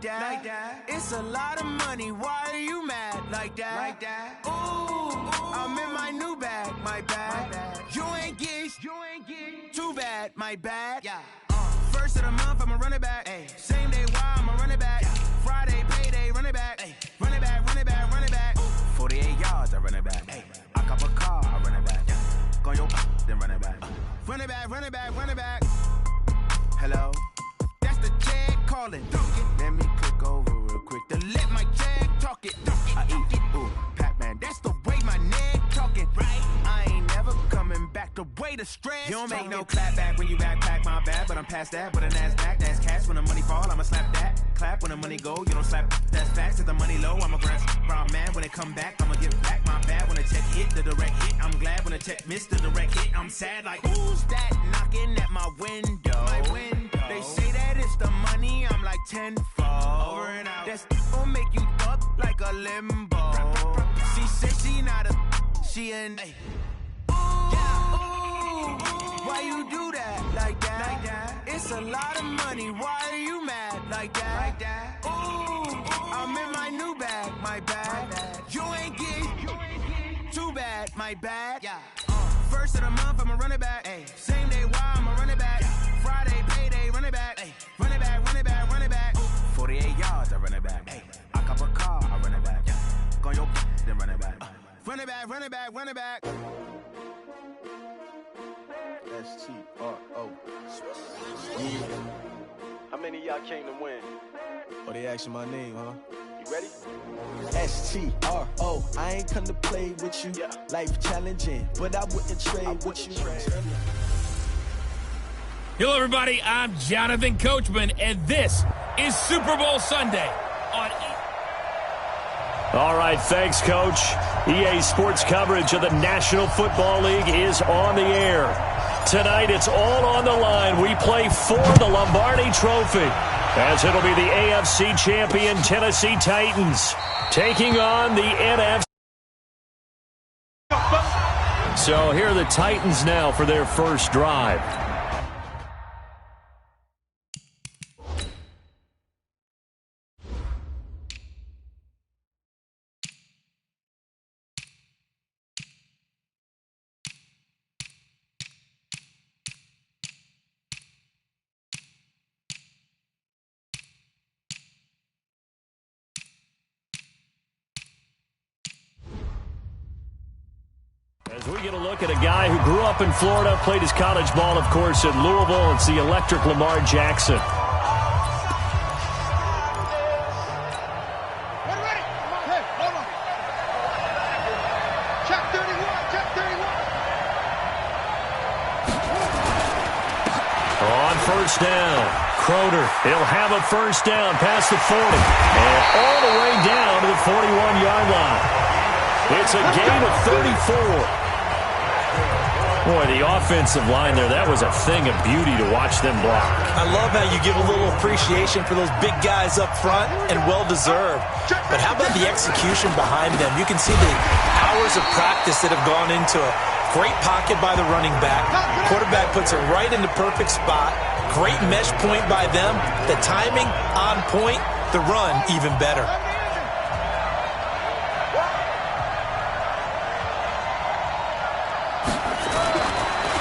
like that. It's a lot of money, why are you mad like that? Ooh, I'm in my new bag, my bad. You ain't get too bad, my bad. First of the month, I'ma run it back. Same day, why I'ma run it back. Friday, payday, run it back. Run it back, run it back, run it back. 48 yards, I run it back. I cop a car, I run it back. Go your then run it back. Run it back, run it back, run it back. Hello? That's the jag calling. Let me click over real quick to let my jag talk it. I eat it, ooh, Pac-Man. That's the way my neck talking. Right? I ain't never coming back the way the stress. You don't make no clap back when you backpack, my bad. But I'm past that with a NASDAQ. That's cash when the money fall, I'ma slap that. Clap when the money go, you don't slap. That's facts. If the money low, I'ma grab brown man. When it come back, I'ma give back my bad. When the check hit, the direct hit. I'm glad when the check missed the direct hit. I'm sad like, who's that knocking at my window? They say that it's the money, I'm like tenfold. Over and out. That's gon' make you up like a limbo. She said she not a, she an. Ooh, why you do that like that? It's a lot of money, why are you mad like that? Ooh, I'm in my new bag, my bad. You ain't get too bad, my bad. First of the month, I'ma run it back. Same day, why I'ma run it back. Friday, payday, run it back. Run it back, run it back, run it back. 48 yards, I run it back. I cop a car, I run it back. Go your then run it back. Run it back, run it back, run it back. S-T-R-O. How many of y'all came to win? Oh, they asking my name, huh? You ready? S-T-R-O. I ain't come to play with you. Life challenging, but I wouldn't trade with you. Hello, everybody. I'm Jonathan Coachman, and this is Super Bowl Sunday on All right, thanks, Coach. EA Sports coverage of the National Football League is on the air. Tonight, it's all on the line. We play for the Lombardi Trophy, as it'll be the AFC champion Tennessee Titans taking on the NFC. So here are the Titans now for their first drive. As we get a look at a guy who grew up in Florida, played his college ball, of course, at Louisville. It's the electric Lamar Jackson. Ready? Hey, hold on. Check 31, check 31. On first down, Crowder, he'll have a first down past the 40, and all the way down to the 41-yard line. It's a gain of 34. Boy, the offensive line there, that was a thing of beauty to watch them block. I love how you give a little appreciation for those big guys up front, and well-deserved. But how about the execution behind them? You can see the hours of practice that have gone into it. Great pocket by the running back. Quarterback puts it right in the perfect spot. Great mesh point by them. The timing on point. The run even better.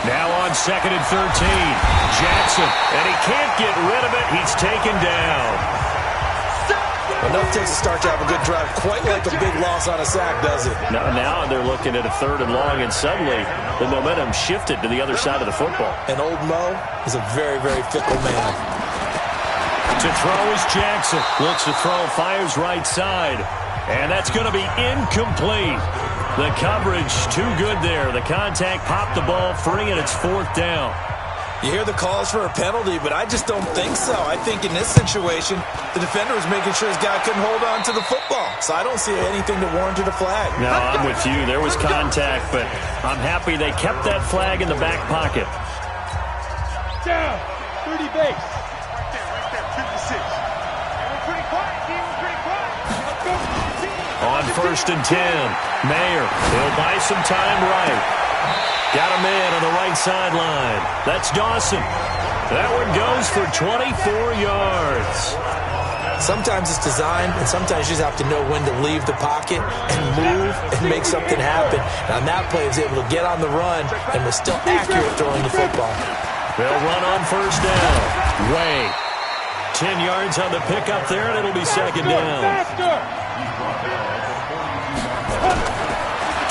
Now on 2nd and 13, Jackson, and he can't get rid of it. He's taken down. Enough takes to start to have a good drive. Quite like a big loss on a sack, does it? Now they're looking at a 3rd and long, and suddenly the momentum shifted to the other side of the football. And old Mo is a very, very fickle man. To throw is Jackson. Looks to throw, fires right side. And that's going to be incomplete. The coverage too good there. The contact popped the ball free, and it's 4th down. You hear the calls for a penalty, but I just don't think so. I think in this situation, the defender was making sure his guy couldn't hold on to the football. So I don't see anything that warranted a flag. No, I'm with you. There was contact, but I'm happy they kept that flag in the back pocket. Down, 30 base. Right there, 56. We're pretty quiet, team. We're pretty quiet. Let's go. On 1st and 10, Mayer. He'll buy some time right. Got a man on the right sideline. That's Dawson. That one goes for 24 yards. Sometimes it's designed, and sometimes you just have to know when to leave the pocket and move and make something happen. And on that play, he was able to get on the run and was still accurate throwing the football. They'll run on first down. Way. 10 yards on the pickup there, and it'll be second down.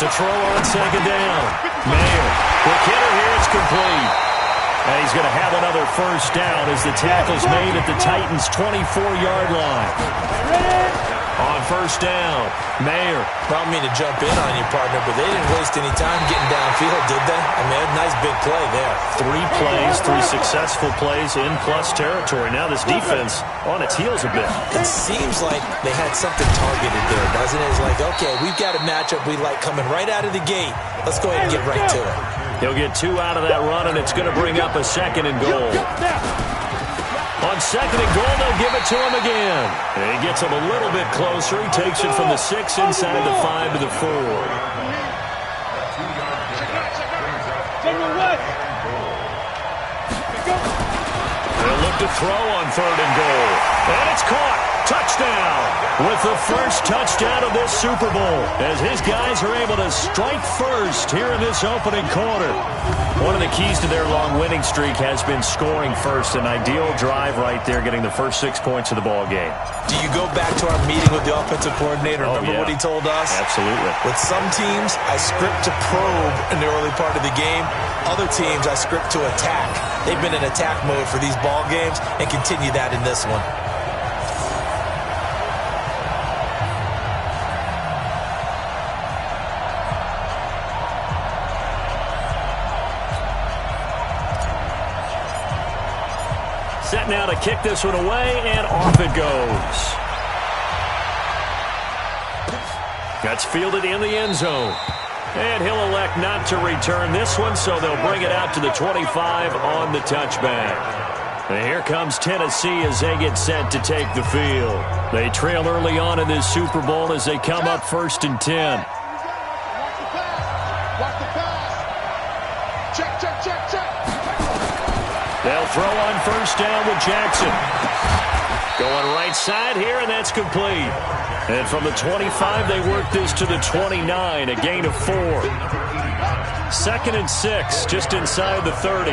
To throw on second down. Mayer. Quick hitter here. It's complete. And he's going to have another first down as the tackle's made at the Titans' 24-yard line. On first down, Mayer. I don't mean to jump in on you, partner, but they didn't waste any time getting downfield, did they? I mean, a nice big play there. 3 plays, 3 successful plays in plus territory. Now this defense on its heels a bit. It seems like they had something targeted there, doesn't it? It's like, okay, we've got a matchup we like coming right out of the gate. Let's go ahead and get right to it. He'll get 2 out of that run, and it's going to bring up a second and goal. On second and goal, they'll give it to him again. And he gets him a little bit closer. He takes it from the 6 inside the 5 to the 4. They'll look to throw on third and goal. And it's caught. Touchdown. With the first touchdown of this Super Bowl, as his guys are able to strike first here in this opening quarter. One of the keys to their long winning streak has been scoring first. An ideal drive right there, getting the first 6 points of the ball game. Do you go back to our meeting with the offensive coordinator? Remember what he told us? Absolutely. With some teams, I script to probe in the early part of the game. Other teams, I script to attack. They've been in attack mode for these ball games and continue that in this one. Set now to kick this one away, and off it goes. That's fielded in the end zone. And he'll elect not to return this one, so they'll bring it out to the 25 on the touchback. And here comes Tennessee as they get set to take the field. They trail early on in this Super Bowl as they come up 1st and 10. They'll throw on first down with Jackson. Going right side here, and that's complete. And from the 25, they work this to the 29, a gain of 4. 2nd and 6, just inside the 30.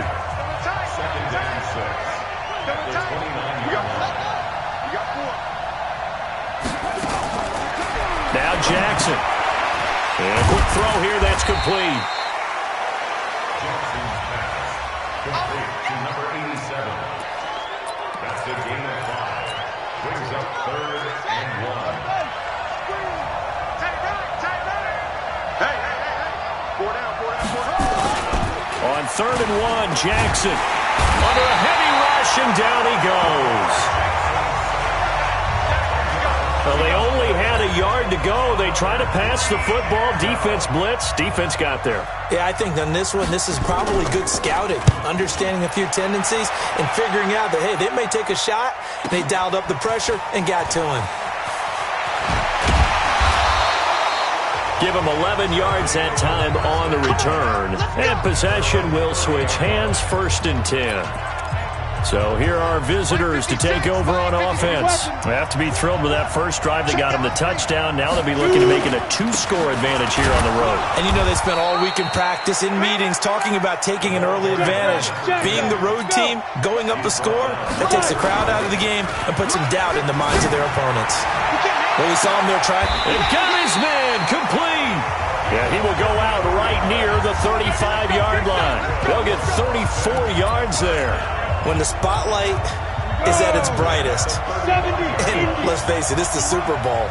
Now Jackson. And a quick throw here, that's complete. On 3rd and 1, Jackson under a heavy rush, and down he goes. Well, they only had a yard to go. They try to pass the football. Defense blitz. Defense got there. Yeah, I think on this one, this is probably good scouting, understanding a few tendencies, and figuring out that, hey, they may take a shot. They dialed up the pressure and got to him. Give him 11 yards that time on the return. And possession will switch hands, 1st and 10. So here are visitors to take over on offense. They have to be thrilled with that first drive that got them the touchdown. Now they'll be looking to make it a 2-score advantage here on the road. And you know they spent all week in practice, in meetings, talking about taking an early advantage. Being the road team, going up a score, that takes the crowd out of the game and puts some doubt in the minds of their opponents. Well, we saw him there trying. And got his man complete. Yeah, he will go out right near the 35-yard line. They'll get 34 yards there. When the spotlight is at its brightest, and let's face it, it's the Super Bowl,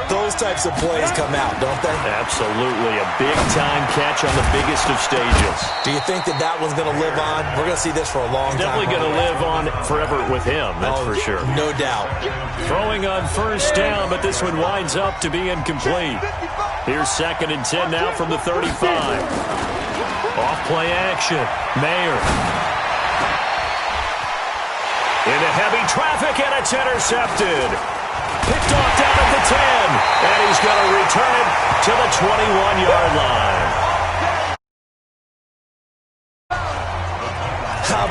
those types of plays come out, don't they? Absolutely. A big-time catch on the biggest of stages. Do you think that one's going to live on? We're going to see this for a long time. Definitely going to live on forever with him, that's for sure. No doubt. Throwing on first down, but this one winds up to be incomplete. Here's 2nd and 10 now from the 35. Off play action. Mayer. Into heavy traffic, and it's intercepted. Picked off down at the 10, and he's going to return it to the 21-yard line.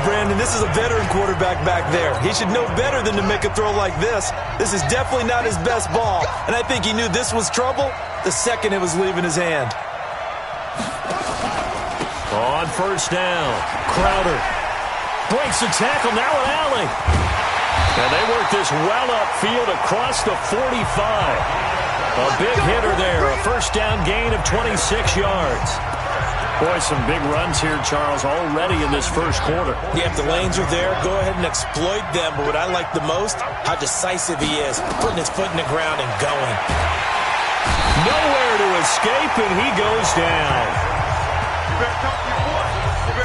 Brandon, this is a veteran quarterback back there. He should know better than to make a throw like this. This is definitely not his best ball, and I think he knew this was trouble the second it was leaving his hand. On first down, Crowder breaks the tackle, now an alley. And they work this well upfield across the 45. A big hitter there, a first down gain of 26 yards. Boy, some big runs here, Charles, already in this first quarter. Yeah, if the lanes are there, go ahead and exploit them. But what I like the most, how decisive he is, putting his foot in the ground and going. Nowhere to escape, and he goes down.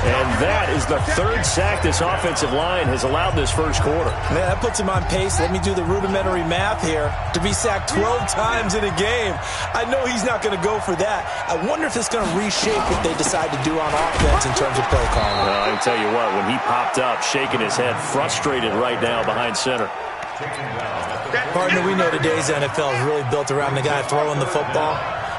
And that is the third sack this offensive line has allowed this first quarter. Man, that puts him on pace. Let me do the rudimentary math here. To be sacked 12 times in a game, I know he's not going to go for that. I wonder if it's going to reshape what they decide to do on offense in terms of play calling. Well, I can tell you what, when he popped up, shaking his head, frustrated right now behind center. Partner, we know today's NFL is really built around the guy throwing the football.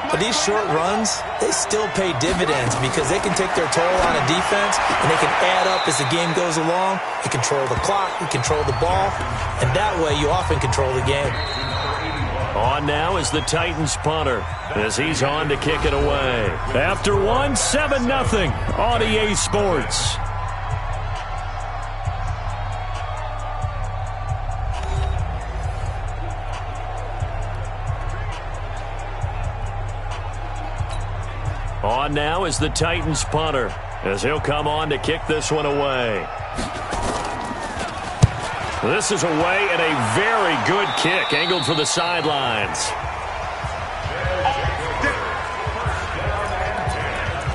But these short runs, they still pay dividends because they can take their toll on a defense and they can add up as the game goes along. You control the clock, you control the ball, and that way you often control the game. On now is the Titans punter as he's on to kick it away. After one, 7-0 on EA Sports. On now is the Titans punter as he'll come on to kick this one away. This is away and a very good kick angled for the sidelines.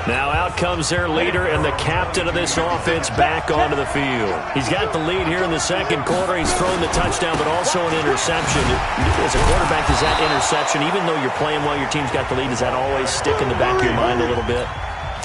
Now out comes their leader and the captain of this offense back onto the field. He's got the lead here in the second quarter. He's thrown the touchdown, but also an interception. As a quarterback, does that interception, even though you're playing while your team's got the lead, does that always stick in the back of your mind a little bit?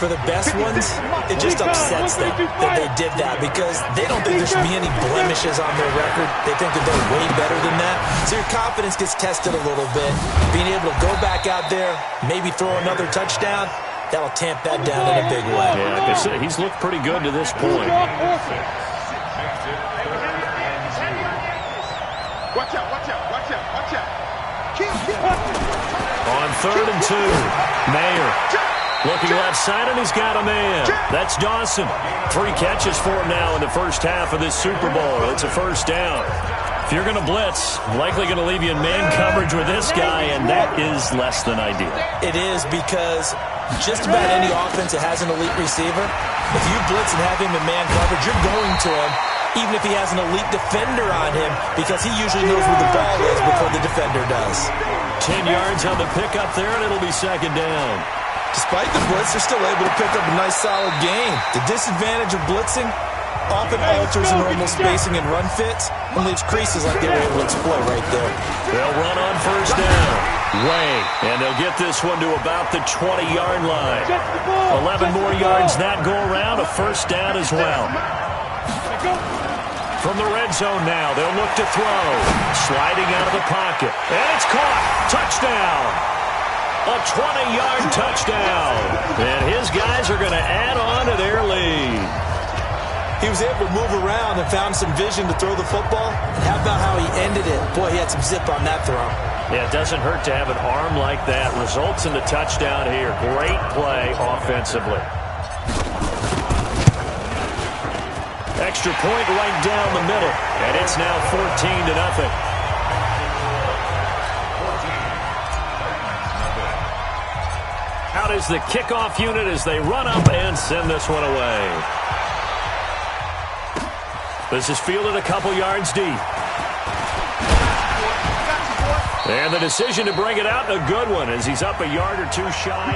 For the best ones, it just upsets them that they did that because they don't think there should be any blemishes on their record. They think that they're way better than that. So your confidence gets tested a little bit. Being able to go back out there, maybe throw another touchdown, that'll tamp that down in a big way. Yeah, like I said, he's looked pretty good to this point. Watch out, watch out, watch out, watch out. On 3rd and 2, Mayer looking left side, and he's got a man. That's Dawson. 3 catches for him now in the first half of this Super Bowl. It's a first down. If you're going to blitz, likely going to leave you in man coverage with this guy, and that is less than ideal. It is because just about any offense that has an elite receiver, if you blitz and have him in man coverage, you're going to him, even if he has an elite defender on him, because he usually knows where the ball is before the defender does. 10 yards on the pickup there, and it'll be second down. Despite the blitz, they're still able to pick up a nice, solid gain. The disadvantage of blitzing often alters the normal spacing and run fits and leaves creases like they were able to exploit right there. They'll run on first down. Way. And they'll get this one to about the 20-yard line. 11 more yards that go around, a first down as well. From the red zone now, they'll look to throw. Sliding out of the pocket. And it's caught. Touchdown. A 20-yard touchdown. And his guys are going to add on to their lead. He was able to move around and found some vision to throw the football. And how about how he ended it? Boy, he had some zip on that throw. Yeah, it doesn't hurt to have an arm like that. Results in the touchdown here. Great play offensively. Extra point right down the middle. And it's now 14-0. Out is the kickoff unit as they run up and send this one away. This is fielded a couple yards deep. And the decision to bring it out, a good one, as he's up a yard or two shy.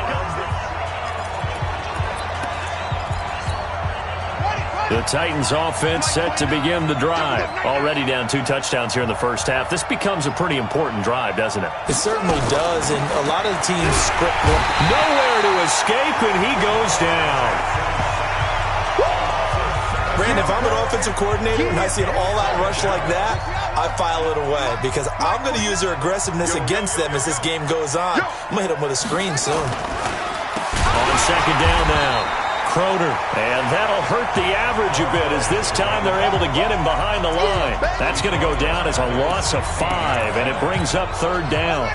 The Titans offense set to begin the drive. Already down 2 touchdowns here in the first half. This becomes a pretty important drive, doesn't it? It certainly does, and a lot of the teams script nowhere to escape, and he goes down. Brandon, if I'm an offensive coordinator and I see an all-out rush like that, I file it away because I'm going to use their aggressiveness against them as this game goes on. I'm going to hit them with a screen soon. On second down now. Crowder. And that'll hurt the average a bit as this time they're able to get him behind the line. That's going to go down as a loss of 5, and it brings up 3rd down.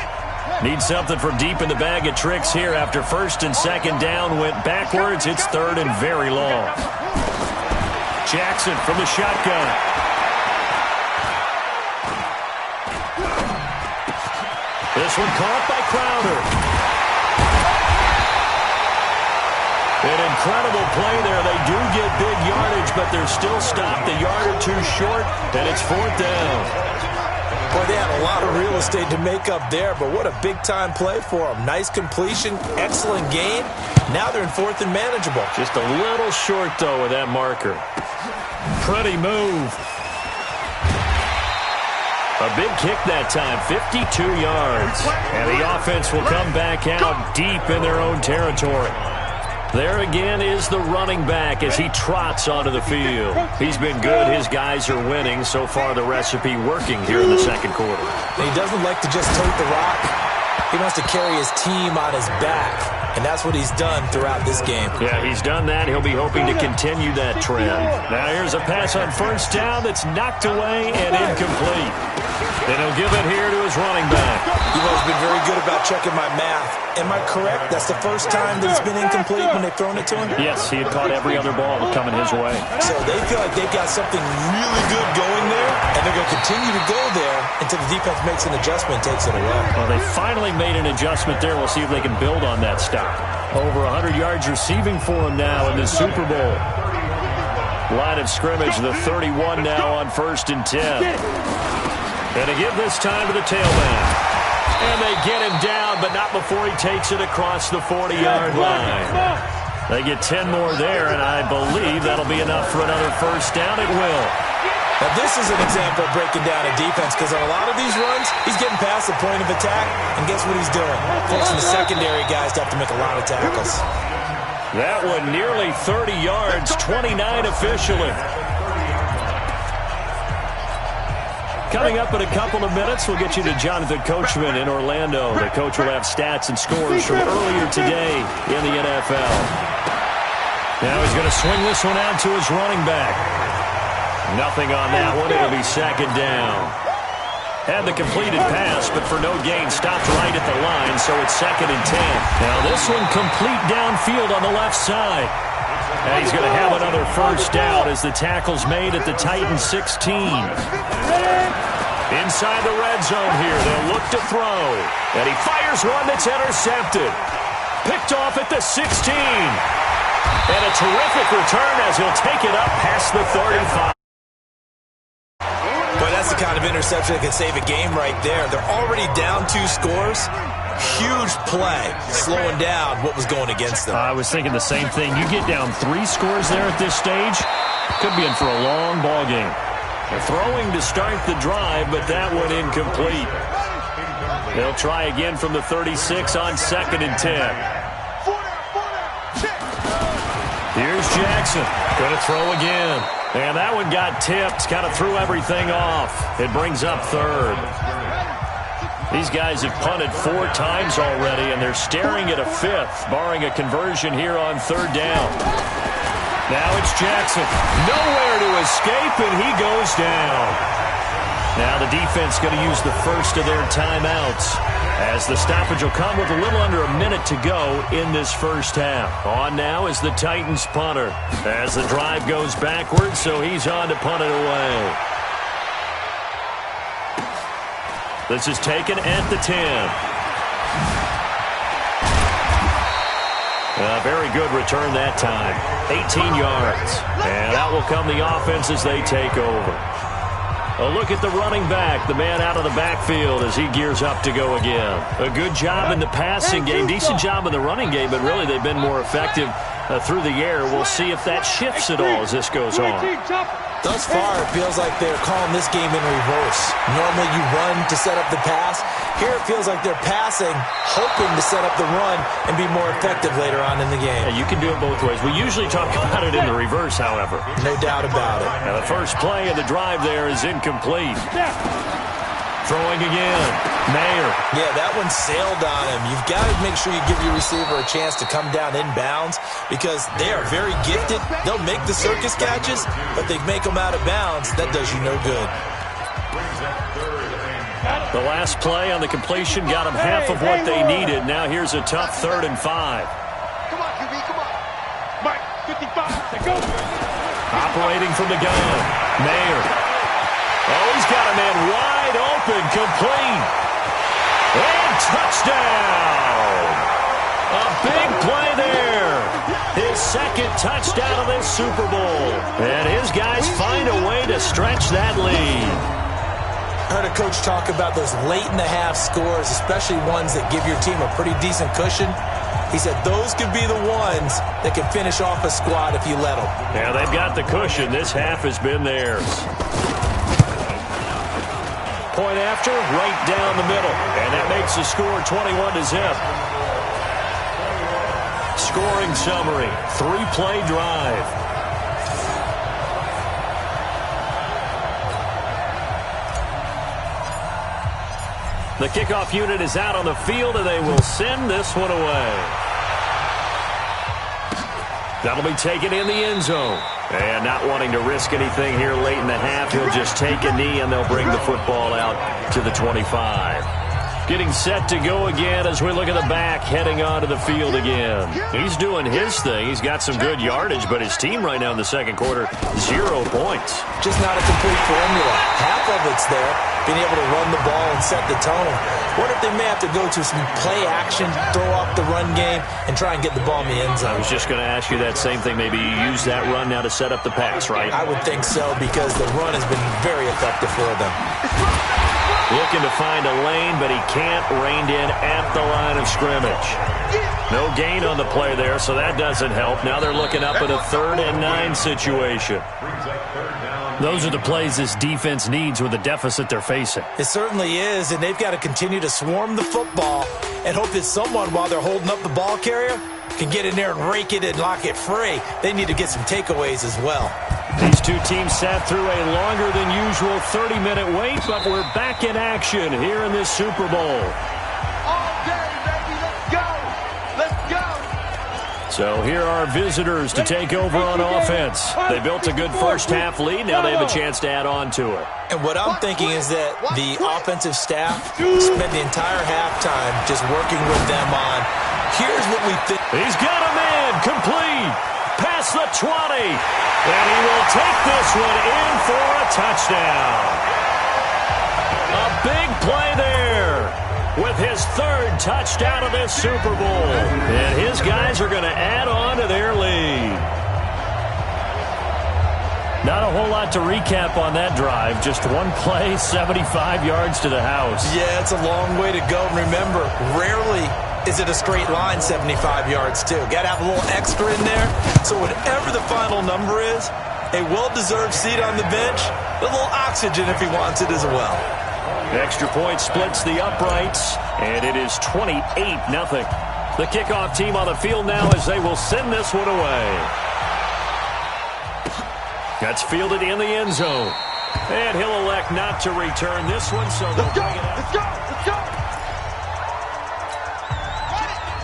Need something from deep in the bag of tricks here after 1st and 2nd down went backwards. It's 3rd and very long. Jackson from the shotgun. This one caught by Crowder. An incredible play there. They do get big yardage, but they're still stopped a yard or 2 short, and it's 4th down. Boy, they had a lot of real estate to make up there, but what a big-time play for them. Nice completion, excellent gain. Now they're in 4th and manageable. Just a little short, though, with that marker. Pretty move. A big kick that time, 52 yards. And the offense will come back out deep in their own territory. There again is the running back as he trots onto the field. He's been good. His guys are winning. So far, the recipe working here in the 2nd quarter. And he doesn't like to just tote the rock. He wants to carry his team on his back, and that's what he's done throughout this game. Yeah, he's done that. He'll be hoping to continue that trend. Now here's a pass on 1st down that's knocked away and incomplete. And he'll give it here to his running back. You've always been very good about checking my math. Am I correct? That's the first time that it's been incomplete when they've thrown it to him? Yes, he had caught every other ball coming his way. So they feel like they've got something really good going there, and they're going to continue to go there until the defense makes an adjustment and takes it away. Well, they finally made an adjustment there. We'll see if they can build on that stop. Over 100 yards receiving for him now in the Super Bowl. Line of scrimmage, the 31 now on 1st and 10. And to give this time to the tailback. And they get him down, but not before he takes it across the 40-yard line. They get 10 more there, and I believe that'll be enough for another 1st down. It will. Now, this is an example of breaking down a defense, because on a lot of these runs, he's getting past the point of attack, and guess what he's doing? Forcing the secondary guys to have to make a lot of tackles. That one nearly 30 yards, 29 officially. Coming up in a couple of minutes, we'll get you to Jonathan Coachman in Orlando. The coach will have stats and scores from earlier today in the NFL. Now he's going to swing this one out to his running back. Nothing on that one. It'll be 2nd down. Had the completed pass, but for no gain, stopped right at the line, so it's 2nd and 10. Now this one complete downfield on the left side. And he's going to have another 1st down as the tackle's made at the Titans 16. Inside the red zone here, they'll look to throw. And he fires one that's intercepted. Picked off at the 16. And a terrific return as he'll take it up past the 35. Boy, that's the kind of interception that can save a game right there. They're already down 2 scores. Huge play, slowing down what was going against them. I was thinking the same thing. You get down 3 scores there at this stage, could be in for a long ball game. They're throwing to start the drive, but that one incomplete. They'll try again from the 36 on 2nd and 10. Here's Jackson, going to throw again. And that one got tipped, kind of threw everything off. It brings up 3rd. These guys have punted 4 times already, and they're staring at a 5th, barring a conversion here on 3rd down. Now it's Jackson. Nowhere to escape, and he goes down. Now the defense going to use the first of their timeouts, as the stoppage will come with a little under a minute to go in this 1st half. On now is the Titans punter, as the drive goes backwards, so he's on to punt it away. This is taken at the 10. A very good return that time. 18 yards. And out will come the offense as they take over. A look at the running back, the man out of the backfield as he gears up to go again. A good job in the passing game, decent job in the running game, but really they've been more effective through the air. We'll see if that shifts at all as this goes on. Thus far, it feels like they're calling this game in reverse. Normally you run to set up the pass. Here it feels like they're passing, hoping to set up the run and be more effective later on in the game. Yeah, you can do it both ways. We usually talk about it in the reverse, however. No doubt about it. Now the first play of the drive there is incomplete. Throwing again. Mayer. Yeah, that one sailed on him. You've got to make sure you give your receiver a chance to come down inbounds because they are very gifted. They'll make the circus catches, but they make them out of bounds. That does you no good. The last play on the completion got them half of what they needed. Now here's a tough 3rd and 5. Come on, QB, come on. Mike, 55, go. Operating from the gun. Mayer. Oh, he's got a man wide open, complete. And touchdown! A big play there. His second touchdown of this Super Bowl. And his guys find a way to stretch that lead. I heard a coach talk about those late-in-the-half scores, especially ones that give your team a pretty decent cushion. He said those could be the ones that can finish off a squad if you let them. Yeah, they've got the cushion. This half has been theirs. Point after, right down the middle. And that makes the score 21-0. Scoring summary, 3-play drive. The kickoff unit is out on the field, and they will send this one away. That'll be taken in the end zone. And not wanting to risk anything here late in the half, he'll just take a knee, and they'll bring the football out to the 25. Getting set to go again as we look at the back, heading onto the field again. He's doing his thing. He's got some good yardage, but his team right now in the second quarter, 0 points. Just not a complete formula. Half of it's there, being able to run the ball and set the tone. What if they may have to go to some play action, throw off the run game, and try and get the ball in the end zone? I was just going to ask you that same thing. Maybe you use that run now to set up the pass, right? I would think so because the run has been very effective for them. Looking to find a lane, but he can't rein in at the line of scrimmage. No gain on the play there, so that doesn't help. Now they're looking up at a 3rd and 9 situation. Those are the plays this defense needs with the deficit they're facing. It certainly is, and they've got to continue to swarm the football and hope that someone, while they're holding up the ball carrier, can get in there and rake it and lock it free. They need to get some takeaways as well. These two teams sat through a longer than usual 30-minute wait, but we're back in action here in this Super Bowl. All day, baby, let's go. Let's go. So here are visitors to take over on offense. They built a good first-half lead. Now they have a chance to add on to it. And what I'm thinking is that the offensive staff spent the entire halftime just working with them on, here's what we think. He's got a man complete. Past the 20. And he will take this one in for a touchdown. A big play there with his 3rd touchdown of this Super Bowl. And his guys are going to add on to their lead. Not a whole lot to recap on that drive. Just one play, 75 yards to the house. Yeah, it's a long way to go. Remember, rarely is it a straight line 75 yards, too. Got to have a little extra in there. So whatever the final number is, a well-deserved seat on the bench, a little oxygen if he wants it as well. Extra point splits the uprights, and it is 28-0. The kickoff team on the field now as they will send this one away. That's fielded in the end zone. And he'll elect not to return this one, so they'll bring it out. Let's go. Let's go.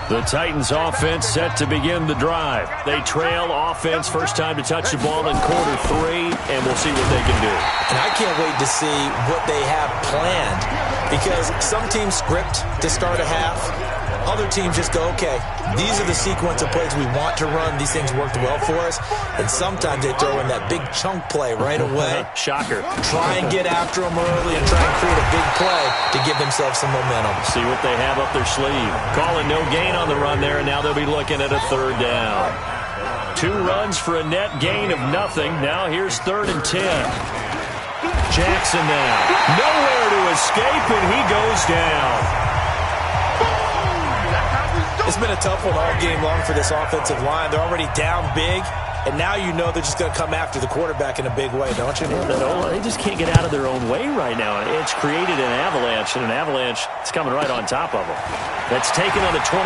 The Titans offense set to begin the drive. They trail offense first time to touch the ball in quarter 3, and we'll see what they can do. And I can't wait to see what they have planned because some teams script to start a half. Other teams just go, okay, these are the sequence of plays we want to run. These things worked well for us. And sometimes they throw in that big chunk play right away. Shocker. Try and get after them early and try and create a big play to give themselves some momentum. See what they have up their sleeve. Calling no gain on the run there, and now they'll be looking at a 3rd down. 2 runs for a net gain of nothing. Now here's 3rd and 10. Jackson now. Nowhere to escape, and he goes down. It's been a tough one all game long for this offensive line. They're already down big, and now you know they're just going to come after the quarterback in a big way, don't you? They just can't get out of their own way right now. It's created an avalanche, and an avalanche is coming right on top of them. That's taken on the 25.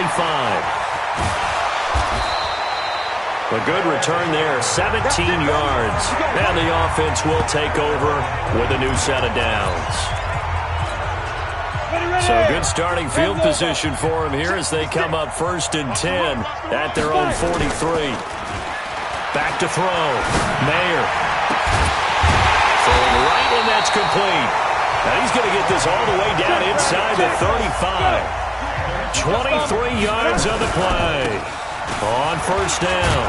A good return there, 17 yards. And the offense will take over with a new set of downs. So good starting field position for him here as they come up 1st and 10 at their own 43. Back to throw. Mayer. Throwing right, and that's complete. Now he's going to get this all the way down inside the 35. 23 yards on the play. On 1st down.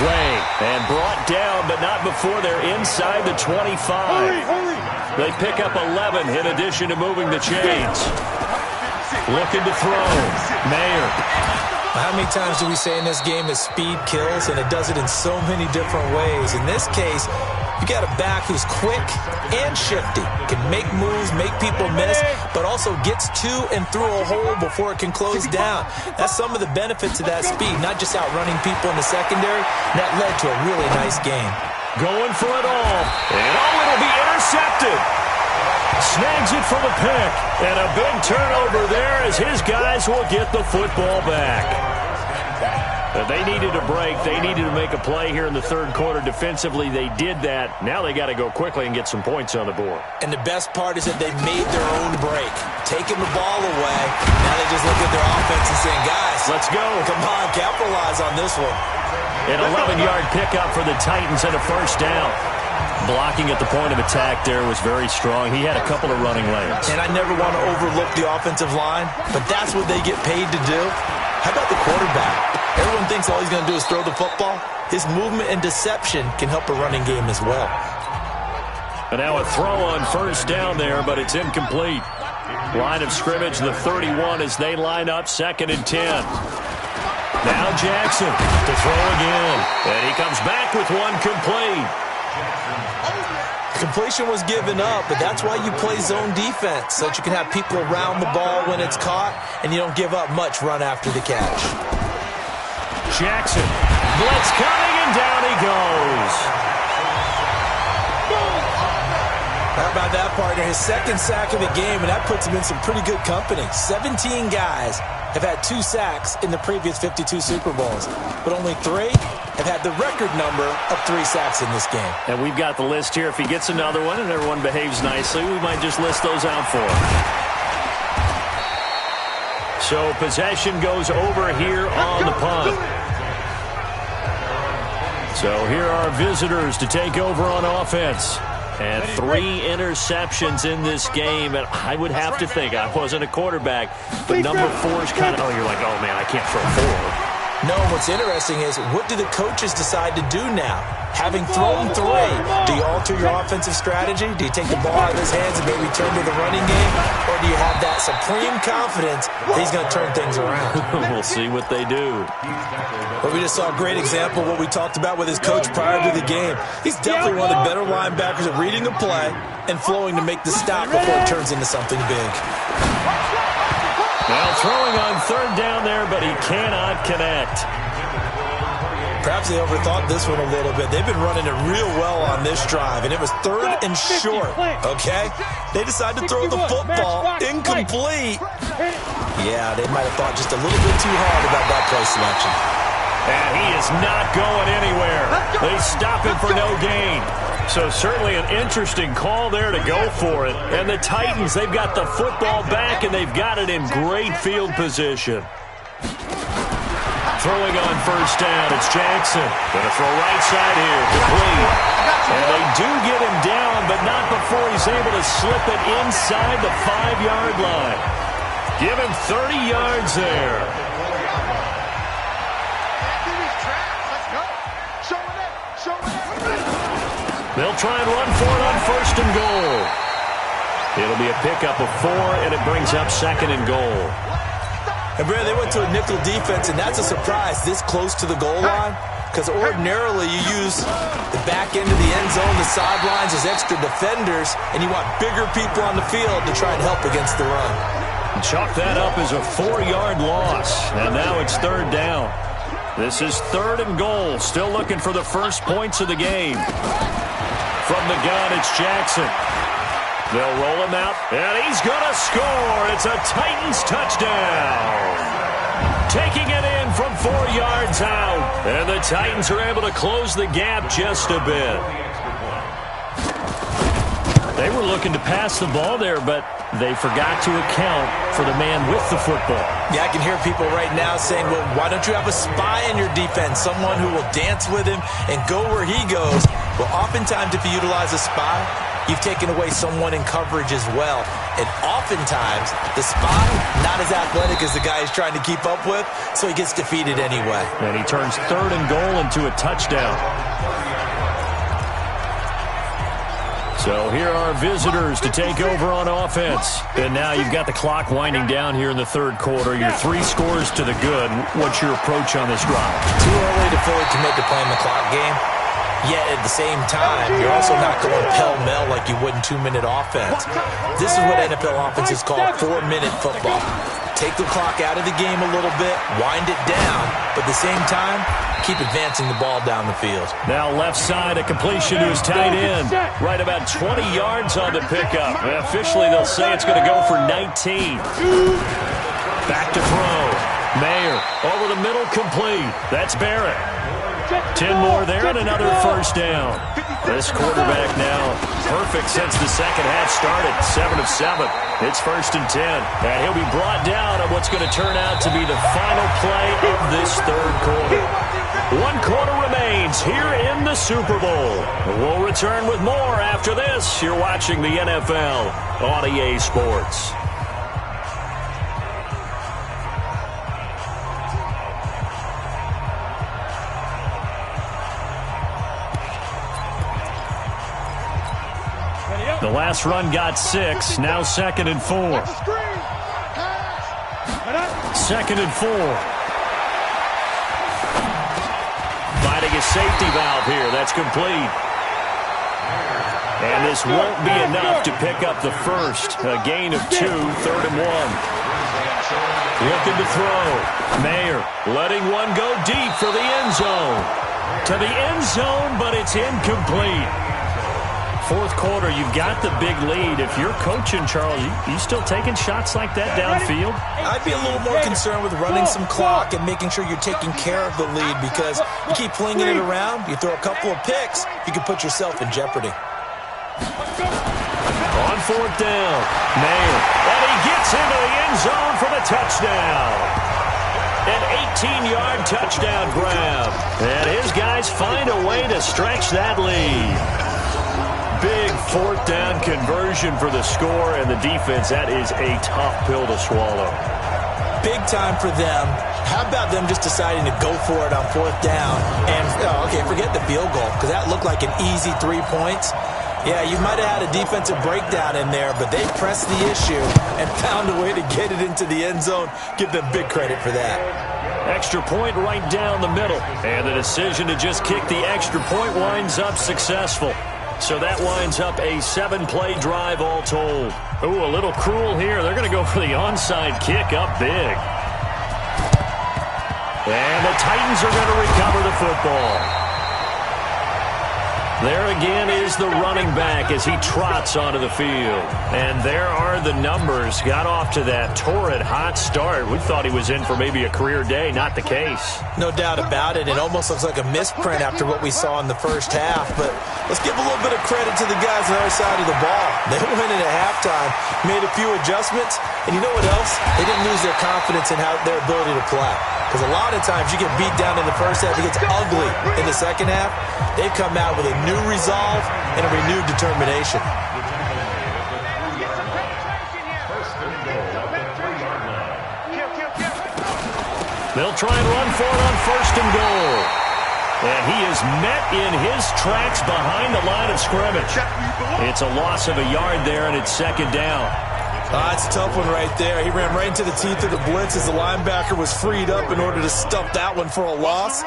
Way. And brought down, but not before they're inside the 25. They pick up 11 in addition to moving the chains. Looking to throw. Mayer. How many times do we say in this game that speed kills, and it does it in so many different ways? In this case, you got a back who's quick and shifty, can make moves, make people miss, but also gets to and through a hole before it can close down. That's some of the benefits of that speed, not just outrunning people in the secondary. That led to a really nice game. Going for it all. And it'll be intercepted. Snags it for the pick. And a big turnover there as his guys will get the football back. They needed a break. They needed to make a play here in the 3rd quarter. Defensively, they did that. Now they got to go quickly and get some points on the board. And the best part is that they made their own break. Taking the ball away. Now they just look at their offense and saying, guys, let's go. Come on, capitalize on this one. An 11-yard pickup for the Titans and a 1st down. Blocking at the point of attack there was very strong. He had a couple of running lanes. And I never want to overlook the offensive line, but that's what they get paid to do. How about the quarterback? Everyone thinks all he's going to do is throw the football. His movement and deception can help a running game as well. And now a throw on 1st down there, but it's incomplete. Line of scrimmage, the 31 as they line up 2nd and 10. Now Jackson to throw again. And he comes back with one complete. Completion was given up, but that's why you play zone defense, so that you can have people around the ball when it's caught, and you don't give up much run after the catch. Jackson, blitz coming, and down he goes. How about that, partner? His 2nd sack of the game, and that puts him in some pretty good company. 17 guys have had 2 sacks in the previous 52 Super Bowls, but only 3 have had the record number of 3 sacks in this game. And we've got the list here. If he gets another one and everyone behaves nicely, we might just list those out for him. So possession goes over here on the punt. So here are visitors to take over on offense. And 3 interceptions in this game. And I would have to think, I wasn't a quarterback, but number 4 is kind of, you're like, oh, man, I can't throw 4. No, what's interesting is, what do the coaches decide to do now? Having thrown 3, do you alter your offensive strategy? Do you take the ball out of his hands and maybe turn to the running game? Or do you have that supreme confidence that he's going to turn things around? We'll see what they do. But we just saw a great example of what we talked about with his coach prior to the game. He's definitely one of the better linebackers at reading a play and flowing to make the stop before it turns into something big. Now throwing on 3rd down there, but he cannot connect. Perhaps they overthought this one a little bit. They've been running it real well on this drive, and it was 3rd and short, okay? They decided to throw the football incomplete. Yeah, they might have thought just a little bit too hard about that play selection. And he is not going anywhere. They stop him for no gain. So certainly an interesting call there to go for it. And the Titans, they've got the football back, and they've got it in great field position. Throwing on 1st down, it's Jackson. Going to throw right side here, complete. And they do get him down, but not before he's able to slip it inside the 5-yard line. Give him 30 yards there. They'll try and run for it on 1st and goal. It'll be a pickup of 4, and it brings up 2nd and goal. And, Brad, they went to a nickel defense, and that's a surprise this close to the goal line, because ordinarily you use the back end of the end zone, the sidelines as extra defenders, and you want bigger people on the field to try and help against the run. And chalk that up as a 4-yard loss, and now it's 3rd down. This is 3rd and goal, still looking for the first points of the game. From the gun, it's Jackson. They'll roll him out, and he's going to score. It's a Titans touchdown. Taking it in from 4 yards out, and the Titans are able to close the gap just a bit. They were looking to pass the ball there, but they forgot to account for the man with the football. Yeah, I can hear people right now saying, well, why don't you have a spy in your defense, someone who will dance with him and go where he goes? Well, oftentimes if you utilize a spy, you've taken away someone in coverage as well. And oftentimes, the spy, not as athletic as the guy he's trying to keep up with, so he gets defeated anyway. And he turns 3rd and goal into a touchdown. So here are visitors to take over on offense. And now you've got the clock winding down here in the 3rd quarter. You're 3 scores to the good. What's your approach on this drive? Too early to fully commit to playing the clock game. Yet at the same time, you're also not going pell-mell like you would in 2-minute offense. This is what NFL offenses call 4-minute football. Take the clock out of the game a little bit, wind it down, but at the same time, keep advancing the ball down the field. Now left side, a completion to his tight end. Right about 20 yards on the pickup. Officially, they'll say it's going to go for 19. Back to throw. Mayer over the middle, complete. That's Barrett. 10 more there and another first down. This quarterback now perfect since the second half started. 7 of 7. It's 1st and 10. And he'll be brought down on what's going to turn out to be the final play of this 3rd quarter. 1 quarter remains here in the Super Bowl. We'll return with more after this. You're watching the NFL on EA Sports. The last run got 6. Now 2nd and 4. 2nd and 4. Finding a safety valve here. That's complete. And this won't be enough to pick up the first. A gain of 2. 3rd and 1. Looking to throw. Mayer letting one go deep for the end zone. To the end zone, but it's incomplete. 4th quarter, you've got the big lead. If you're coaching, Charles, you still taking shots like that downfield? I'd be a little more concerned with running some clock and making sure you're taking care of the lead, because you keep flinging it around, you throw a couple of picks, you can put yourself in jeopardy. On 4th down, Mayer, and he gets into the end zone for the touchdown. An 18-yard touchdown grab. And his guys find a way to stretch that lead. Big 4th down conversion for the score, and the defense, that is a tough pill to swallow. Big time for them. How about them just deciding to go for it on 4th down? And, okay, forget the field goal, because that looked like an easy 3 points. Yeah, you might have had a defensive breakdown in there, but they pressed the issue and found a way to get it into the end zone. Give them big credit for that. Extra point right down the middle. And the decision to just kick the extra point winds up successful. So that winds up a 7-play drive all told. Ooh, a little cruel here. They're going to go for the onside kick up big. And the Titans are going to recover the football. There again is the running back as he trots onto the field. And there are the numbers. Got off to that torrid hot start. We thought he was in for maybe a career day. Not the case. No doubt about it. It almost looks like a misprint after what we saw in the first half. But let's give a little bit of credit to the guys on the other side of the ball. They went in at halftime, made a few adjustments, and you know what else? They didn't lose their confidence in their ability to play. Because a lot of times you get beat down in the first half, it gets ugly in the second half. They've come out with a new resolve and a renewed determination. They'll try and run for it on 1st and goal. And he is met in his tracks behind the line of scrimmage. It's a loss of a yard there, and it's 2nd down. That's a tough one right there. He ran right into the teeth of the blitz as the linebacker was freed up in order to stuff that one for a loss.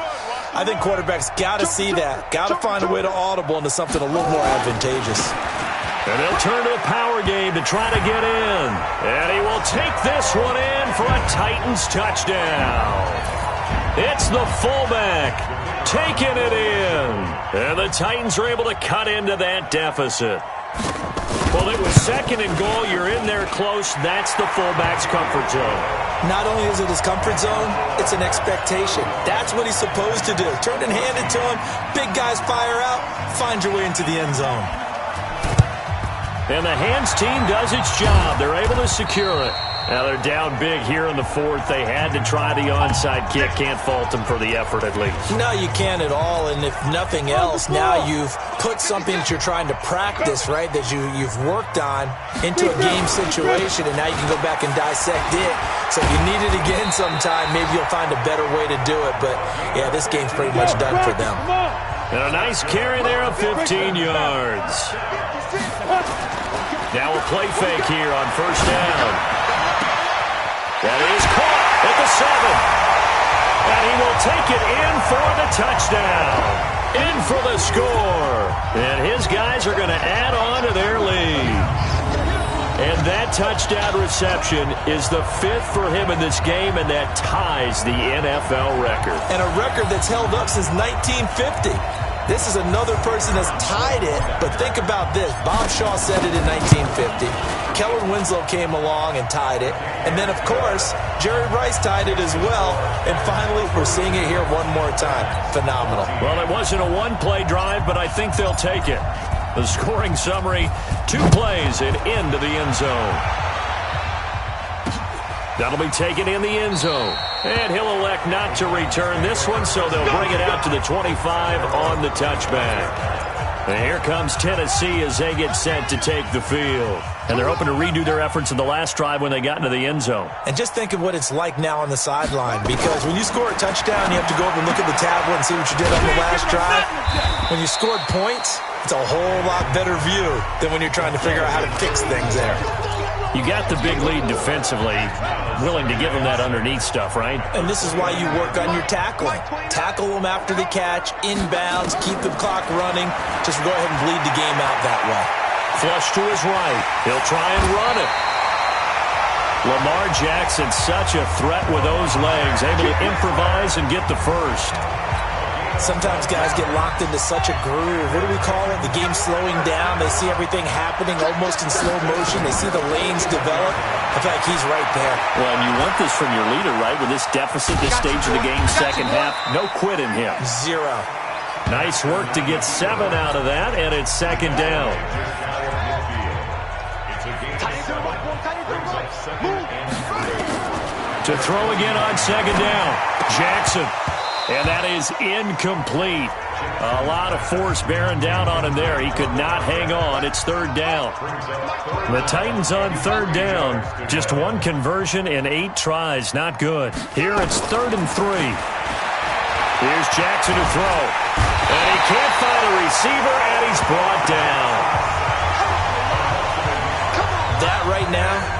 I think quarterbacks got to see that. Got to find a way to audible into something a little more advantageous. And they'll turn to the power game to try to get in. And he will take this one in for a Titans touchdown. It's the fullback taking it in. And the Titans are able to cut into that deficit. Well, it was 2nd and goal. You're in there close. That's the fullback's comfort zone. Not only is it his comfort zone, it's an expectation. That's what he's supposed to do. Turn and hand it to him. Big guys fire out. Find your way into the end zone. And the hands team does its job. They're able to secure it. Now they're down big here in the fourth. They had to try the onside kick. Can't fault them for the effort at least. No, you can't at all. And if nothing else, now you've put something that you're trying to practice, right, that you've worked on into a game situation, and now you can go back and dissect it. So if you need it again sometime, maybe you'll find a better way to do it. But, yeah, this game's pretty much done for them. And a nice carry there of 15 yards. Now a play fake here on first down. That is caught at the 7. And he will take it in for the touchdown. In for the score. And his guys are going to add on to their lead. And that touchdown reception is the 5th for him in this game, and that ties the NFL record. And a record that's held up since 1950. This is another person that's tied it, but think about this. Bob Shaw said it in 1950. Kellen Winslow came along and tied it. And then, of course, Jerry Rice tied it as well. And finally, we're seeing it here one more time. Phenomenal. Well, it wasn't a one-play drive, but I think they'll take it. The scoring summary, 2 plays and into the end zone. That'll be taken in the end zone. And he'll elect not to return this one, so they'll bring it out to the 25 on the touchback. And here comes Tennessee as they get set to take the field. And they're hoping to redo their efforts in the last drive when they got into the end zone. And just think of what it's like now on the sideline, because when you score a touchdown, you have to go over and look at the tablet and see what you did on the last drive. When you scored points, it's a whole lot better view than when you're trying to figure out how to fix things there. You got the big lead defensively, willing to give them that underneath stuff, right? And this is why you work on your tackling. Tackle them after the catch, inbounds, keep the clock running. Just go ahead and bleed the game out that way. Flush to his right. He'll try and run it. Lamar Jackson, such a threat with those legs, able to improvise and get the first. Sometimes guys get locked into such a groove. What do we call it? The game slowing down. They see everything happening almost in slow motion. They see the lanes develop. I feel like he's right there. Well, and you want this from your leader, right? With this deficit, this stage of the game, second half, no quit in him. 0. Nice work to get 7 out of that, and it's second down. To throw again on second down. Jackson. And that is incomplete. A lot of force bearing down on him there. He could not hang on. It's third down. The Titans on third down. Just 1 conversion in 8 tries. Not good. Here it's 3rd and 3. Here's Jackson to throw. And he can't find a receiver, and he's brought down. That right now,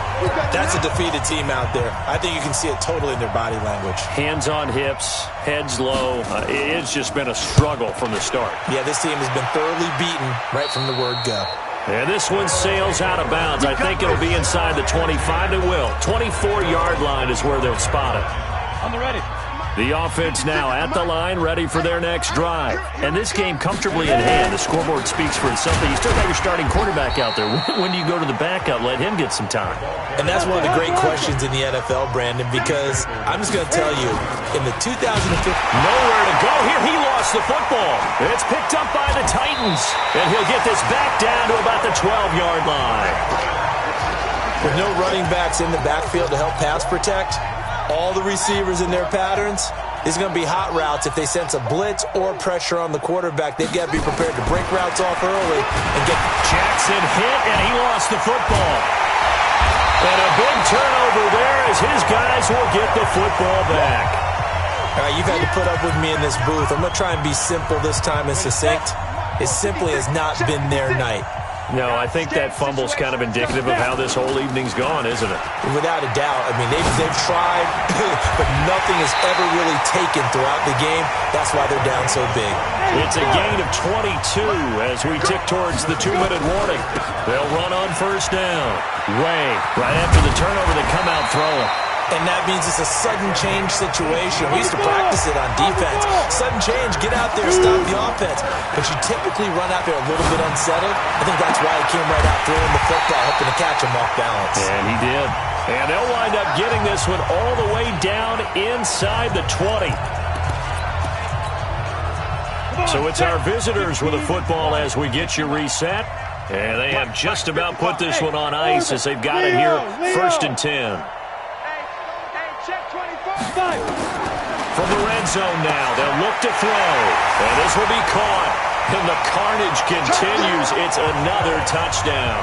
that's a defeated team out there. I think you can see it totally in their body language. Hands on hips, heads low. It's just been a struggle from the start. Yeah, this team has been thoroughly beaten right from the word go. And this one sails out of bounds. I think it'll be inside the 25. It will. 24-yard line is where they'll spot it. On the ready. The offense now at the line, ready for their next drive. And this game comfortably in hand. The scoreboard speaks for itself. But you still got your starting quarterback out there. When do you go to the backup? Let him get some time. And that's one of the great questions in the NFL, Brandon, because I'm just going to tell you, in the 2015... Nowhere to go here. He lost the football. It's picked up by the Titans. And he'll get this back down to about the 12-yard line. With no running backs in the backfield to help pass protect, all the receivers in their patterns, is going to be hot routes. If they sense a blitz or pressure on the quarterback, they've got to be prepared to break routes off early and get... Jackson hit, and he lost the football. And a big turnover there as his guys will get the football back. All right, you've had to put up with me in this booth. I'm going to try and be simple this time and succinct. It simply has not been their night. No, I think that fumble's kind of indicative of how this whole evening's gone, isn't it? Without a doubt. I mean, they've tried, but nothing is ever really taken throughout the game. That's why they're down so big. It's a gain of 22 as we tick towards the 2-minute warning. They'll run on first down. Way, right after the turnover, they come out throwing. And that means it's a sudden change situation. We used to practice it on defense. Sudden change, get out there, stop the offense. But you typically run out there a little bit unsettled. I think that's why he came right out throwing the football, hoping to catch him off balance. And he did. And they'll wind up getting this one all the way down inside the 20. So it's our visitors with a football as we get you reset. And they have just about put this one on ice as they've got it here, 1st and 10. From the red zone now, they'll look to throw. And this will be caught. And the carnage continues. It's another touchdown.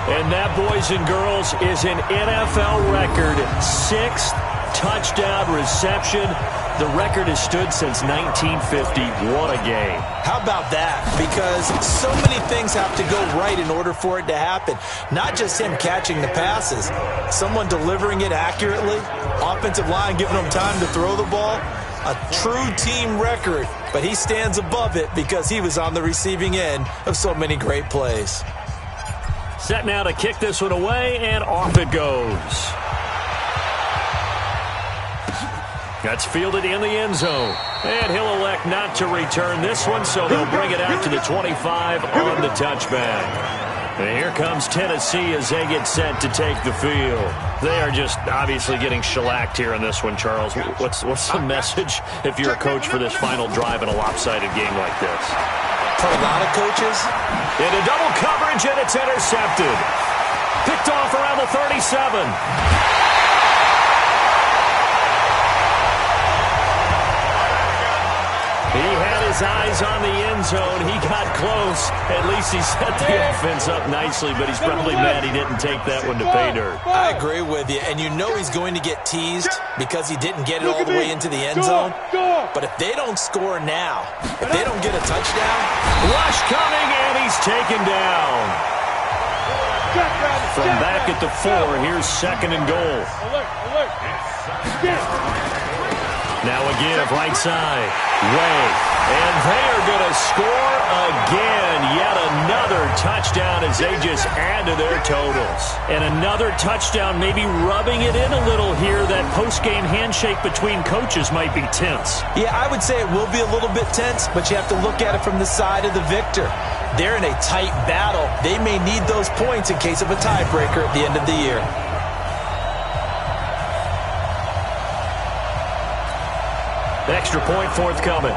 And that, boys and girls, is an NFL record 6th touchdown reception. The record has stood since 1950. What a game. How about that? Because so many things have to go right in order for it to happen. Not just him catching the passes. Someone delivering it accurately. Offensive line giving him time to throw the ball. A true team record. But he stands above it because he was on the receiving end of so many great plays. Set now to kick this one away, and off it goes. That's fielded in the end zone. And he'll elect not to return this one, so they'll bring it out to the 25 on the touchback. And here comes Tennessee as they get set to take the field. They are just obviously getting shellacked here in this one, Charles. What's the message if you're a coach for this final drive in a lopsided game like this? For a lot of coaches. Into double coverage, and it's intercepted. Picked off around the 37. He had his eyes on the end zone. He got close. At least he set the offense up nicely, but he's probably mad he didn't take that one to pay dirt. I agree with you, and you know he's going to get teased because he didn't get it all the way into the end zone. But if they don't score now, if they don't get a touchdown. Rush coming, and he's taken down. From back at the 4, here's 2nd and goal. Now a give, right side. Way. And they are going to score again. Yet another touchdown as they just add to their totals. And another touchdown, maybe rubbing it in a little here. That post-game handshake between coaches might be tense. Yeah, I would say it will be a little bit tense, but you have to look at it from the side of the victor. They're in a tight battle. They may need those points in case of a tiebreaker at the end of the year. Extra point forthcoming.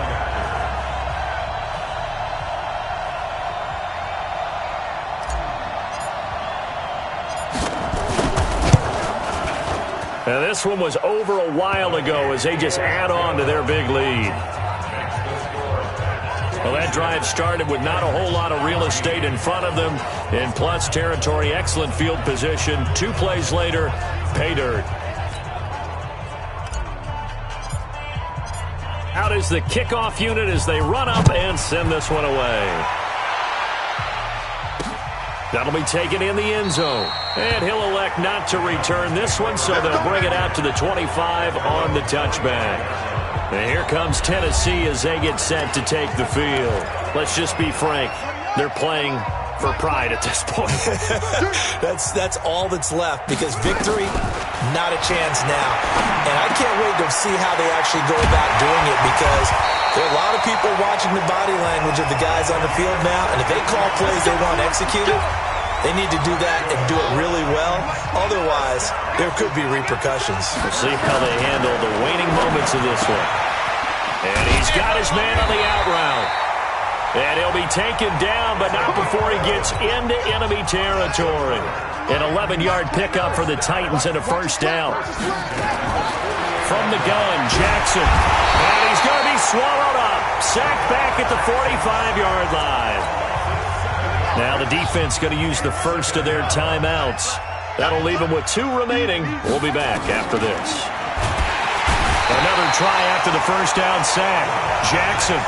Now this one was over a while ago as they just add on to their big lead. Well, that drive started with not a whole lot of real estate in front of them. In plus territory, excellent field position. 2 plays later, pay dirt. Out is the kickoff unit as they run up and send this one away. That'll be taken in the end zone. And he'll elect not to return this one, so they'll bring it out to the 25 on the touchback. And here comes Tennessee as they get set to take the field. Let's just be frank. They're playing for pride at this point. That's all that's left because victory, not a chance now. And I can't wait to see how they actually go about doing it because there are a lot of people watching the body language of the guys on the field now, and if they call plays they want executed, they need to do that and do it really well. Otherwise, there could be repercussions. We'll see how they handle the waning moments of this one. And he's got his man on the out route. And he'll be taken down, but not before he gets into enemy territory. An 11-yard pickup for the Titans and a first down. From the gun, Jackson. And he's going to be swallowed up. Sacked back at the 45-yard line. Now the defense going to use the first of their timeouts. That'll leave them with 2 remaining. We'll be back after this. Another try after the first down sack. Jackson.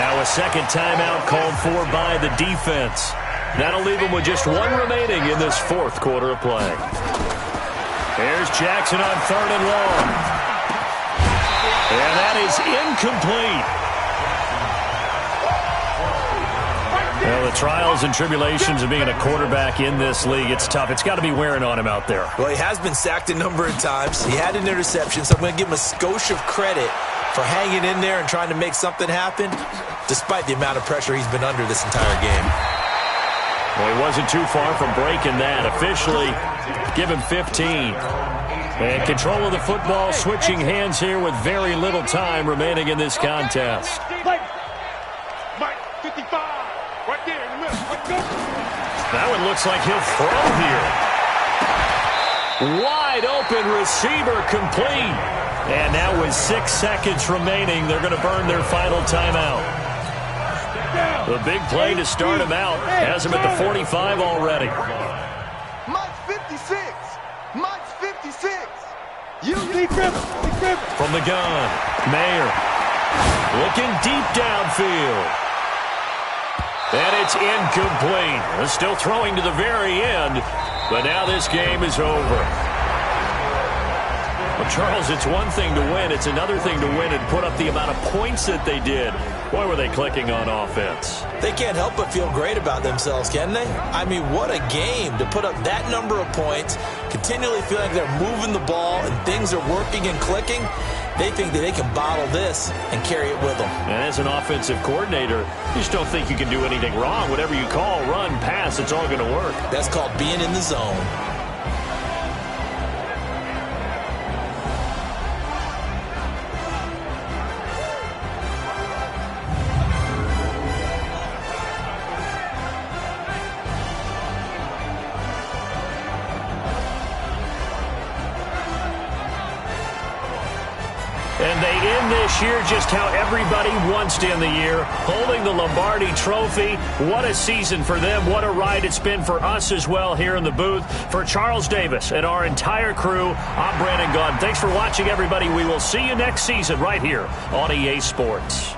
Now a second timeout called for by the defense. That'll leave them with just 1 remaining in this 4th quarter of play. Here's Jackson on 3rd and long. And that is incomplete. Well, the trials and tribulations of being a quarterback in this league, it's tough. It's got to be wearing on him out there. Well, he has been sacked a number of times. He had an interception, so I'm going to give him a skosh of credit for hanging in there and trying to make something happen, despite the amount of pressure he's been under this entire game. Well, he wasn't too far from breaking that. Officially, give him 15. And control of the football, switching hands here with very little time remaining in this contest. Mike, 55. Right there in the middle. Let's go. That one looks like he'll throw here. Wide open receiver complete. And now with 6 seconds remaining, they're going to burn their final timeout. The big play to start him out has him at the 45 already. Mike's 56. Mike's 56. You From the gun, Mayer looking deep downfield. And it's incomplete. They're still throwing to the very end, but now this game is over. Well, Charles, it's one thing to win. It's another thing to win and put up the amount of points that they did. Boy, were they clicking on offense. They can't help but feel great about themselves, can they? I mean, what a game to put up that number of points, continually feeling like they're moving the ball and things are working and clicking. They think that they can bottle this and carry it with them. And as an offensive coordinator, you just don't think you can do anything wrong. Whatever you call, run, pass, it's all going to work. That's called being in the zone. And they end this year just how everybody wants to end the year, holding the Lombardi Trophy. What a season for them. What a ride it's been for us as well here in the booth. For Charles Davis and our entire crew, I'm Brandon Gunn. Thanks for watching, everybody. We will see you next season right here on EA Sports.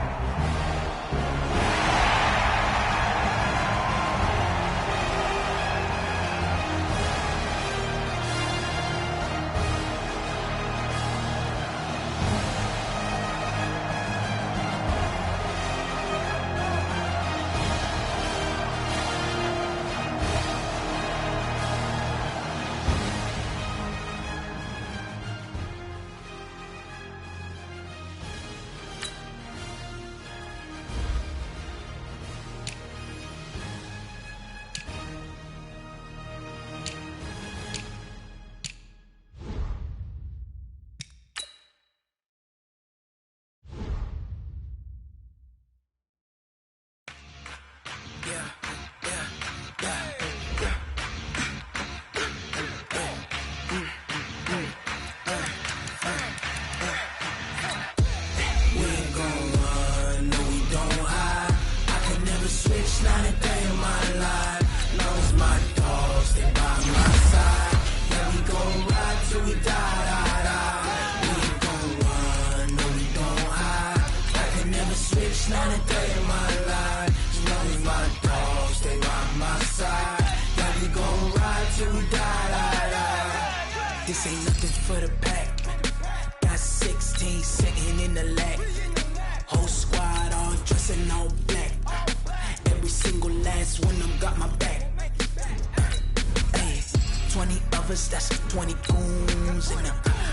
This ain't nothing for the pack. Got 16 sitting in the lap. Whole squad all dressing all black. Every single last one of them got my back. Hey, 20 of us, that's 20 goons. And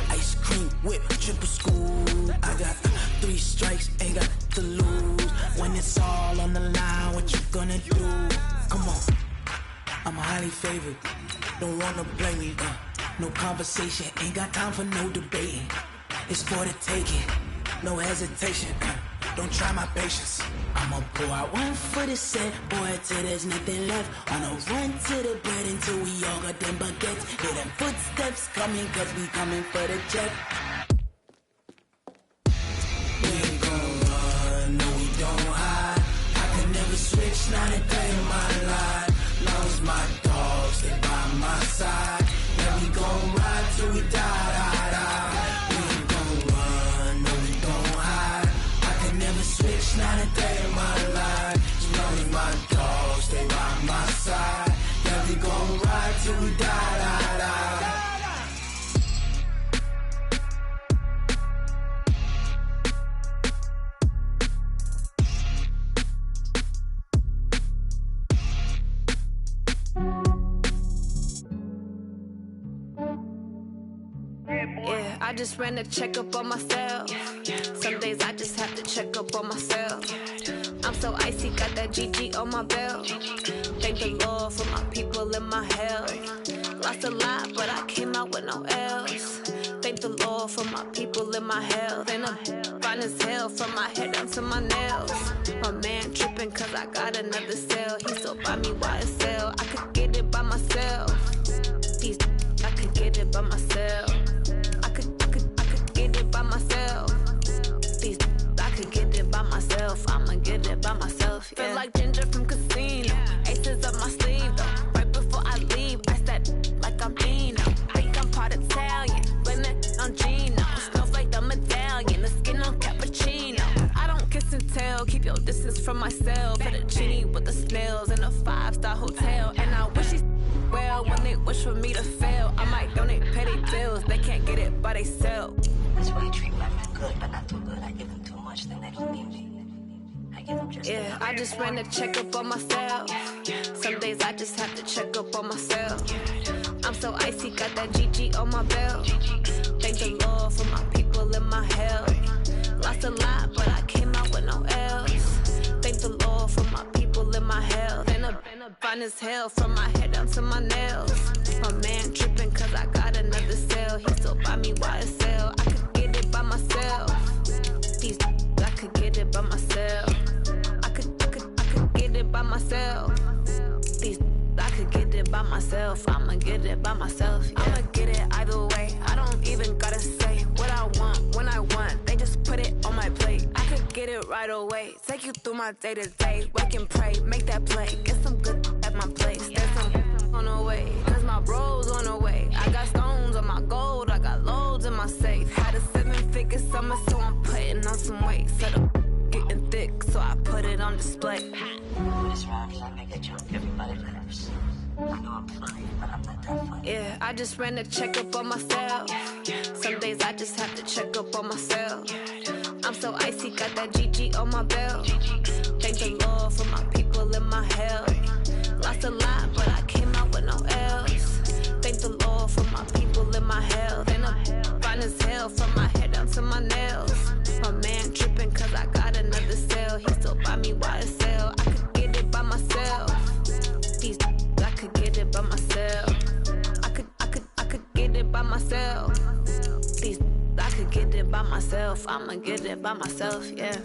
ice cream whip, triple school. I got 3 strikes, ain't got to lose. When it's all on the line, what you gonna do? Come on, I'm highly favored. Don't wanna blame me, no conversation, ain't got time for no debating. It's for the taking, no hesitation. Don't try my patience. I'ma pull out one for the set, boy, till there's nothing left. On a run to the bread until we all got them baguettes. Hear them footsteps coming, cause we coming for the check. We ain't gon' run, no we don't hide. I can never switch, not a day in my life. Long as my dogs, they by my side. Yeah, we gon' ride till we die. We ain't gon' run, no we don't hide. I can never switch, not a day in my life. As long as my dogs, they by my side. Yeah, we gon' ride till we die. Yeah, I just ran a checkup on myself. Some days I just have to check up on myself. I'm so icy, got that GG on my belt. Thank the Lord for my people and my health. Lost a lot, but I came out with no else. Thank the Lord for my people in my health. And I'm fine as hell from my head down to my nails. My man tripping cause I got another cell. He still buy me YSL. I could get it by myself. These I could get it by myself. I could get it by myself. These I could get it by myself. I'ma get it by myself. Yeah. Feel like Ginger from Casino. Aces up my sleeve though. Right before I leave, I step like I'm Dino. Think I'm part Italian. Blame it on Gino. Snowflake the medallion. The skin on cappuccino. I don't kiss and tell. Keep your distance from myself. Fettuccine with the snails in a 5-star hotel. And I wish he's well when they wish for me to fail. I might donate petty bills. They can't get it by themselves. That's why I treat women good, but not too good. I give them too much, then they don't need me. I give them just yeah, I just ran a checkup on myself. Some days I just have to check up on myself. I'm so icy, got that GG on my belt. Thank the Lord for my people in my health. Lost a lot, but I came out with no L's. Thank the Lord for my people in my health. And I'm fine as hell from my head down to my nails. My man tripping cause I got another cell. He still buy me YSL. I could get it by myself. These I could get it by myself. I could get it by myself. These I could get it by myself. I'ma get it by myself. Yeah. I'ma get it either way. I don't even gotta say what I want when I want. They just put it on my plate. I could get it right away. Take you through my day to day. Wake and pray, make that play. Get some good at my place. There's some on the way. Cause my bro's on the way. I got stones on my gold. I got loads in my safe. Had a 7-figure summer, so I'm putting on some weight. Set up getting thick, so I put it on display. this rhymes, I make it jump everybody laughs. I know I'm funny, but I'm not that funny. Yeah, I just ran a checkup on myself. Some days I just have to check up on myself. I'm so icy, got that GG on my belt. Thank the Lord for my people in my health. Lost a lot, but I came out with no L's. Thank the Lord for my people in my health. And I'm fine as hell from my head down to my nails. My man tripping cause I got another cell. He still buy me YSL. I could get it by myself. These I could get it by myself. I could get it by myself. These I could get it by myself. I'ma get it by myself, yeah.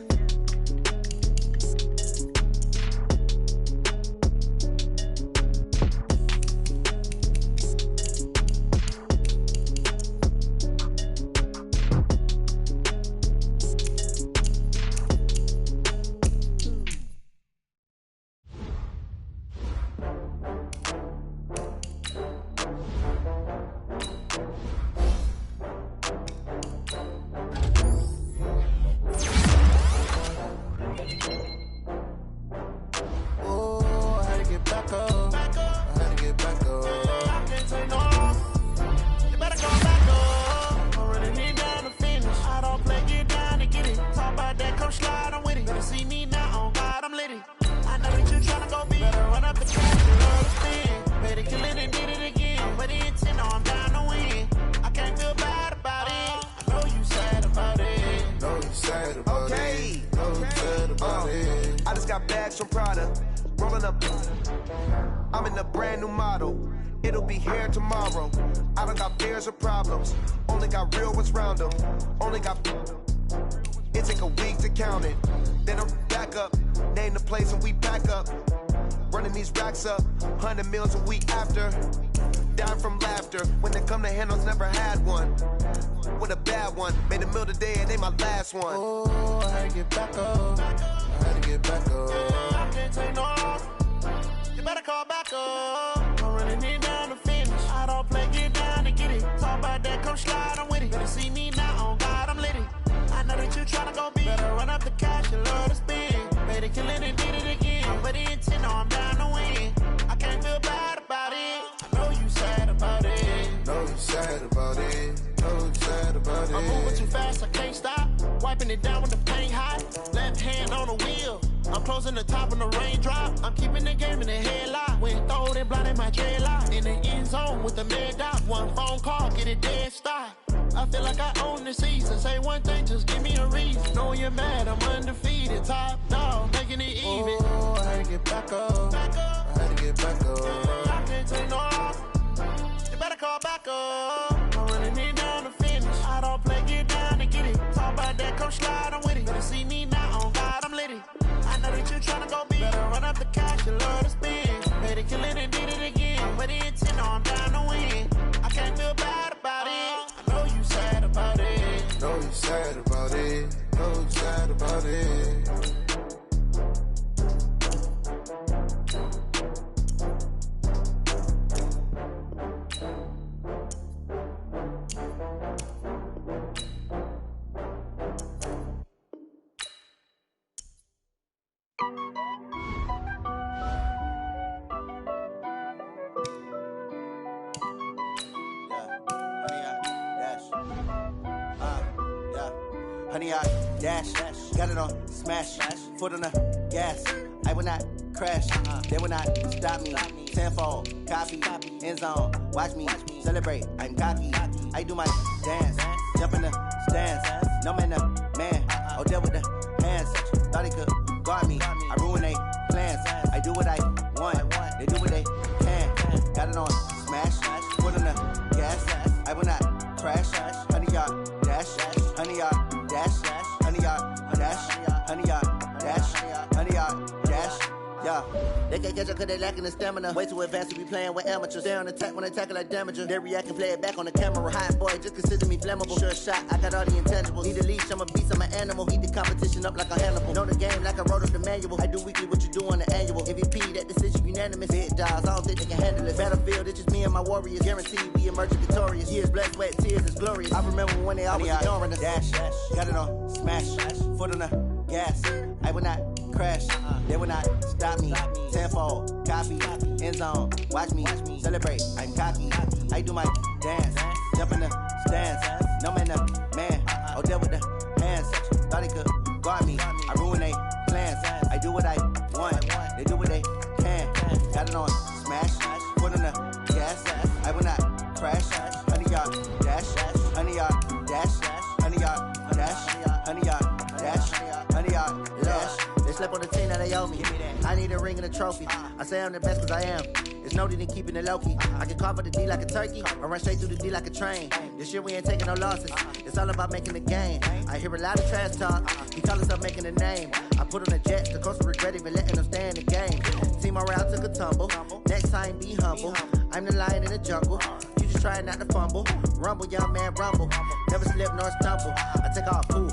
gon' slide, I'm with it. Better see me now, on God, I'm litty. I know that you tryna go big. Better run up the cash, you love to spend. Better kill it and did it again. With the intent, no, I'm down to win. I can't feel bad about it. I know you sad about it. Know you sad about it. Know you sad about it. Honey, I dash, got it on smash, foot on the gas. I will not crash, they will not stop me. Tenfold, copy, end zone, watch me celebrate. I'm cocky, I do my dance, jump in the stands. No man, the man, oh, deal with the hands. Thought he could guard me, I ruin they plans. I do what I want, they do what they can. Got it on smash, foot on the gas. I will not crash, honey, y'all dash, honey, y'all. Dash, honey, y'all, dash, honey, y'all, dash, honey, y'all, dash, yeah. They can't catch up cause they lacking the stamina. Way too advanced to be playing with amateurs. Stay on attack when they tackle like damager. They react and play it back on the camera. Hot boy, just consider me flammable. Sure shot, I got all the intangibles. Need a leash, I'm a beast, I'm an animal. Heat the competition up like a Hannibal. Know the game like I wrote up the manual. I do weekly what you do on the annual. MVP, that decision unanimous. Big dogs, I don't think they can handle it. Battlefield, it's just me and my warriors. Guaranteed we emerging victorious. Years, blood, sweat, tears, it's glorious. I remember when they always ignoring us. Dash, got it on smash, foot on the gas. I will not crash, they will not stop me. Tenfold, copy, end zone, watch me celebrate. I'm cocky, I do my dance, jump in the stands. No man, the man, oh, deal with the hands. Thought he could guard me, I ruin they plans. I do what I want, they do what they can. Got it on smash, foot on the gas. I will not crash, honey, y'all dash, honey, y'all dash, honey, y'all dash, honey, y'all dash, honey, y'all dash. They slept on the team that they owe me. I need a ring and a trophy. I say I'm the best cause I am. It's no need in keeping it low-key. I can carve for the D like a turkey, or run straight through the D like a train. This year we ain't taking no losses. It's all about making the game. I hear a lot of trash talk. He call himself making a name. I put on the Jets, the coach will regret even letting them stay in the game. Team morale took a tumble. Next time be humble. I'm the lion in the jungle. You just trying not to fumble. Rumble, young man, rumble. Never slip nor stumble. I take off food.